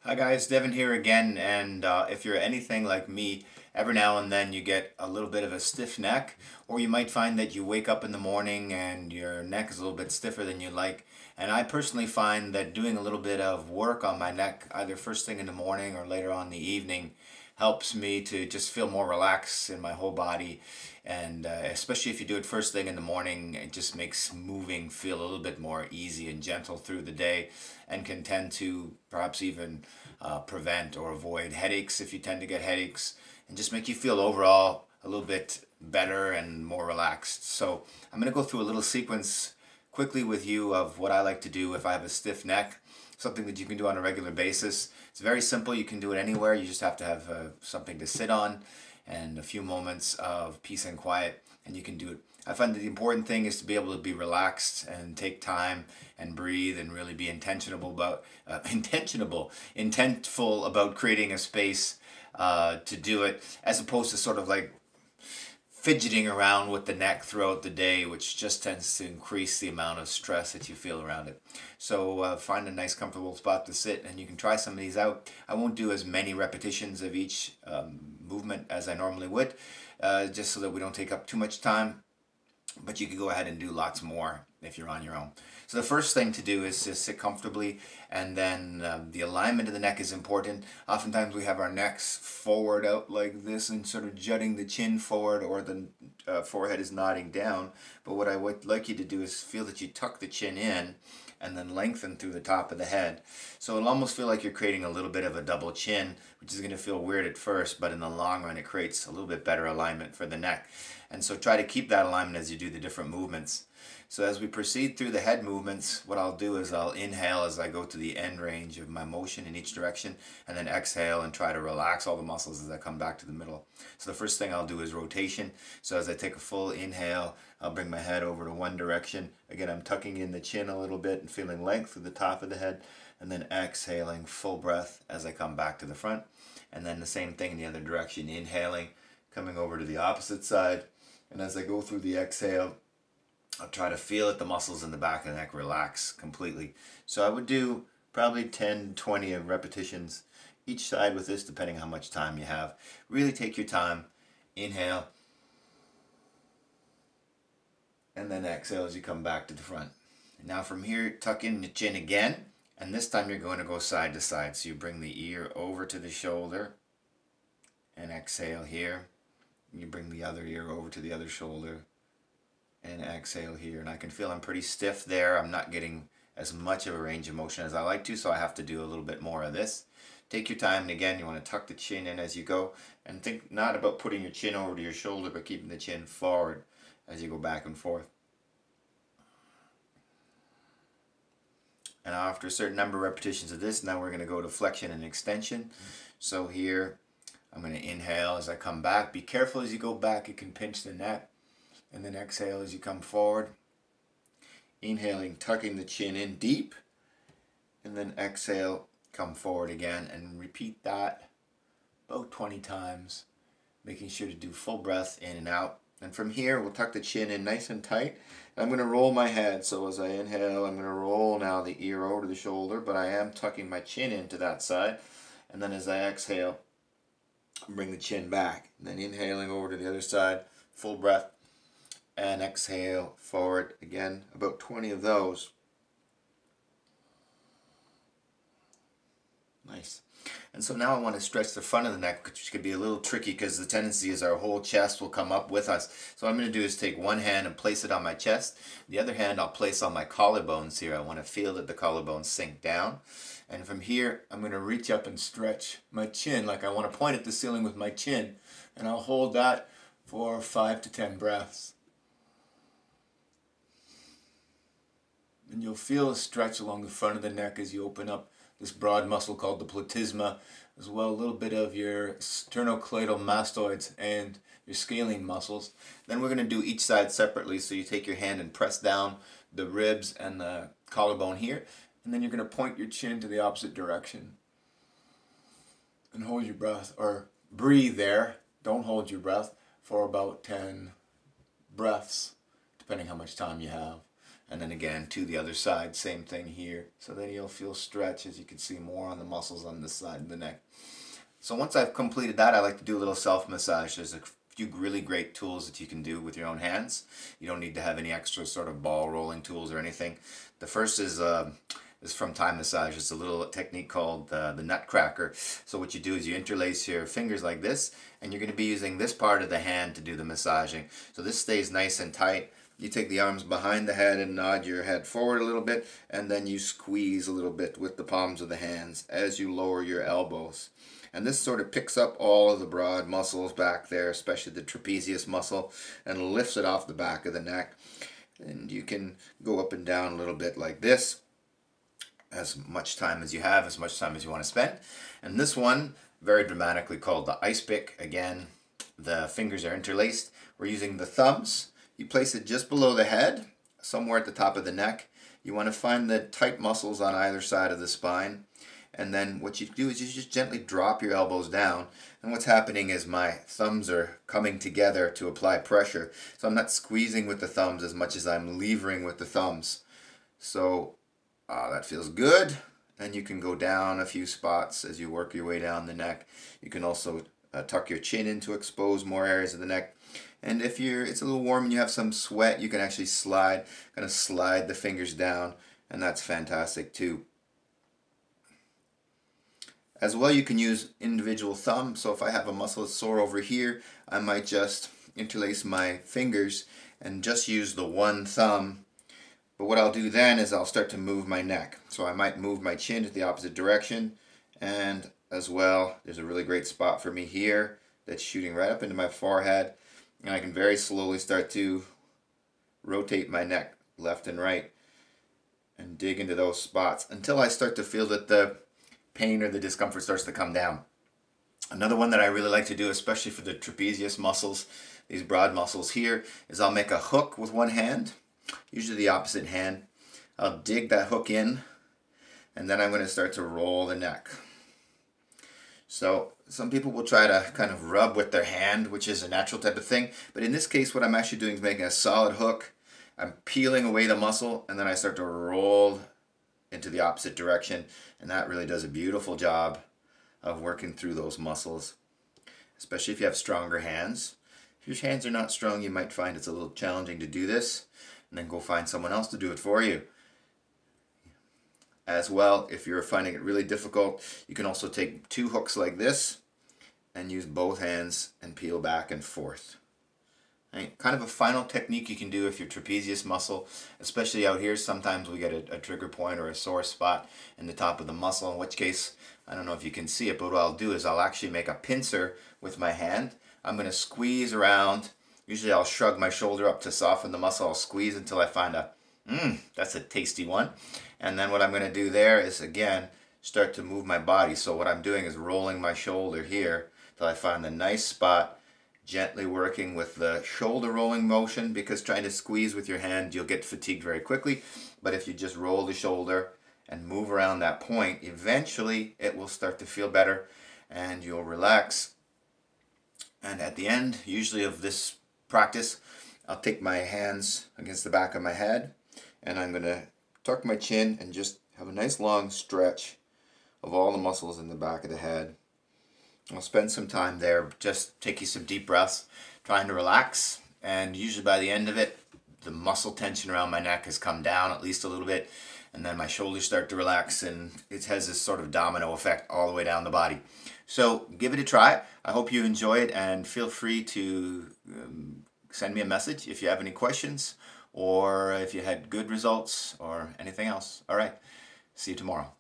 Hi guys, Devin here again, and if you're anything like me, every now and then you get a little bit of a stiff neck, or you might find that you wake up in the morning and your neck is a little bit stiffer than you like. And I personally find that doing a little bit of work on my neck, either first thing in the morning or later on in the evening, helps me to just feel more relaxed in my whole body. And especially if you do it first thing in the morning, it just makes moving feel a little bit more easy and gentle through the day, and can tend to perhaps even prevent or avoid headaches if you tend to get headaches, and just make you feel overall a little bit better and more relaxed. So I'm going to go through a little sequence quickly with you of what I like to do if I have a stiff neck, something that you can do on a regular basis. It's very simple. You can do it anywhere. You just have to have something to sit on and a few moments of peace and quiet, and you can do it. I find that the important thing is to be able to be relaxed and take time and breathe and really be intentful about creating a space to do it, as opposed to sort of like fidgeting around with the neck throughout the day, which just tends to increase the amount of stress that you feel around it. So find a nice comfortable spot to sit, and you can try some of these out. I won't do as many repetitions of each movement as I normally would, just so that we don't take up too much time, but you could go ahead and do lots more if you're on your own. So the first thing to do is to sit comfortably, and then the alignment of the neck is important. Oftentimes we have our necks forward out like this and sort of jutting the chin forward, or the forehead is nodding down. But what I would like you to do is feel that you tuck the chin in and then lengthen through the top of the head. So it'll almost feel like you're creating a little bit of a double chin, which is going to feel weird at first, but in the long run it creates a little bit better alignment for the neck. And so try to keep that alignment as you do the different movements. So as we proceed through the head movements, what I'll do is I'll inhale as I go to the end range of my motion in each direction, and then exhale and try to relax all the muscles as I come back to the middle. So the first thing I'll do is rotation. So as I take a full inhale, I'll bring my head over to one direction. Again, I'm tucking in the chin a little bit and feeling length through the top of the head, and then exhaling full breath as I come back to the front. And then the same thing in the other direction, inhaling, coming over to the opposite side. And as I go through the exhale, I'll try to feel it, the muscles in the back of the neck relax completely. So I would do probably 10, 20 repetitions each side with this, depending how much time you have. Really take your time. Inhale. And then exhale as you come back to the front. And now from here, tuck in the chin again. And this time you're going to go side to side. So you bring the ear over to the shoulder. And exhale here. You bring the other ear over to the other shoulder and exhale here. And I can feel I'm pretty stiff there. I'm not getting as much of a range of motion as I like to, so I have to do a little bit more of this. Take your time, and again, you want to tuck the chin in as you go, and think not about putting your chin over to your shoulder, but keeping the chin forward as you go back and forth. And after a certain number of repetitions of this, now we're going to go to flexion and extension. So here, I'm going to inhale as I come back. Be careful as you go back, it can pinch the neck. And then exhale as you come forward. Inhaling, tucking the chin in deep. And then exhale, come forward again. And repeat that about 20 times. Making sure to do full breath in and out. And from here, we'll tuck the chin in nice and tight. And I'm going to roll my head. So as I inhale, I'm going to roll now the ear over to the shoulder. But I am tucking my chin into that side. And then as I exhale, bring the chin back. And then inhaling over to the other side, full breath. And exhale forward again, about 20 of those. Nice. And so now I want to stretch the front of the neck, which could be a little tricky because the tendency is our whole chest will come up with us. So what I'm going to do is take one hand and place it on my chest. The other hand I'll place on my collarbones here. I want to feel that the collarbones sink down. And from here, I'm going to reach up and stretch my chin like I want to point at the ceiling with my chin. And I'll hold that for 5 to 10 breaths. And you'll feel a stretch along the front of the neck as you open up this broad muscle called the platysma, as well a little bit of your sternocleidomastoids mastoids and your scalene muscles. Then we're going to do each side separately, so you take your hand and press down the ribs and the collarbone here, and then you're going to point your chin to the opposite direction. And hold your breath, or breathe there, don't hold your breath, for about 10 breaths, depending how much time you have. And then again to the other side, same thing here. So then you'll feel stretch, as you can see, more on the muscles on this side of the neck. So once I've completed that, I like to do a little self-massage. There's a few really great tools that you can do with your own hands. You don't need to have any extra sort of ball rolling tools or anything. The first is from Time Massage. It's a little technique called the Nutcracker. So what you do is you interlace your fingers like this, and you're going to be using this part of the hand to do the massaging. So this stays nice and tight. You take the arms behind the head and nod your head forward a little bit, and then you squeeze a little bit with the palms of the hands as you lower your elbows. And this sort of picks up all of the broad muscles back there, especially the trapezius muscle, and lifts it off the back of the neck. And you can go up and down a little bit like this, as much time as you have, as much time as you want to spend. And this one, very dramatically called the ice pick. Again, the fingers are interlaced. We're using the thumbs. You place it just below the head, somewhere at the top of the neck. You want to find the tight muscles on either side of the spine. And then what you do is you just gently drop your elbows down. And what's happening is my thumbs are coming together to apply pressure. So I'm not squeezing with the thumbs as much as I'm levering with the thumbs. So that feels good. And you can go down a few spots as you work your way down the neck. You can also tuck your chin in to expose more areas of the neck. And if it's a little warm and you have some sweat, you can actually slide the fingers down, and that's fantastic too. As well, you can use individual thumbs. So if I have a muscle that's sore over here, I might just interlace my fingers and just use the one thumb. But what I'll do then is I'll start to move my neck. So I might move my chin to the opposite direction. And as well, there's a really great spot for me here that's shooting right up into my forehead. And I can very slowly start to rotate my neck left and right and dig into those spots until I start to feel that the pain or the discomfort starts to come down. Another one that I really like to do, especially for the trapezius muscles, these broad muscles here, is I'll make a hook with one hand, usually the opposite hand. I'll dig that hook in, and then I'm going to start to roll the neck. So some people will try to kind of rub with their hand, which is a natural type of thing. But in this case, what I'm actually doing is making a solid hook. I'm peeling away the muscle, and then I start to roll into the opposite direction. And that really does a beautiful job of working through those muscles, especially if you have stronger hands. If your hands are not strong, you might find it's a little challenging to do this, and then go find someone else to do it for you. As well, if you're finding it really difficult, you can also take two hooks like this and use both hands and peel back and forth. Right? Kind of a final technique you can do if your trapezius muscle, especially out here, sometimes we get a trigger point or a sore spot in the top of the muscle, in which case, I don't know if you can see it, but what I'll do is I'll actually make a pincer with my hand. I'm going to squeeze around. Usually I'll shrug my shoulder up to soften the muscle. I'll squeeze until I find that's a tasty one. And then what I'm going to do there is, again, start to move my body. So what I'm doing is rolling my shoulder here till I find the nice spot, gently working with the shoulder rolling motion, because trying to squeeze with your hand, you'll get fatigued very quickly. But if you just roll the shoulder and move around that point, eventually it will start to feel better and you'll relax. And at the end, usually of this practice, I'll take my hands against the back of my head, and I'm going to tuck my chin and just have a nice long stretch of all the muscles in the back of the head. I'll spend some time there, just taking some deep breaths, trying to relax, and usually by the end of it, the muscle tension around my neck has come down at least a little bit, and then my shoulders start to relax, and it has this sort of domino effect all the way down the body. So give it a try. I hope you enjoy it, and feel free to send me a message if you have any questions, or if you had good results or anything else. All right, see you tomorrow.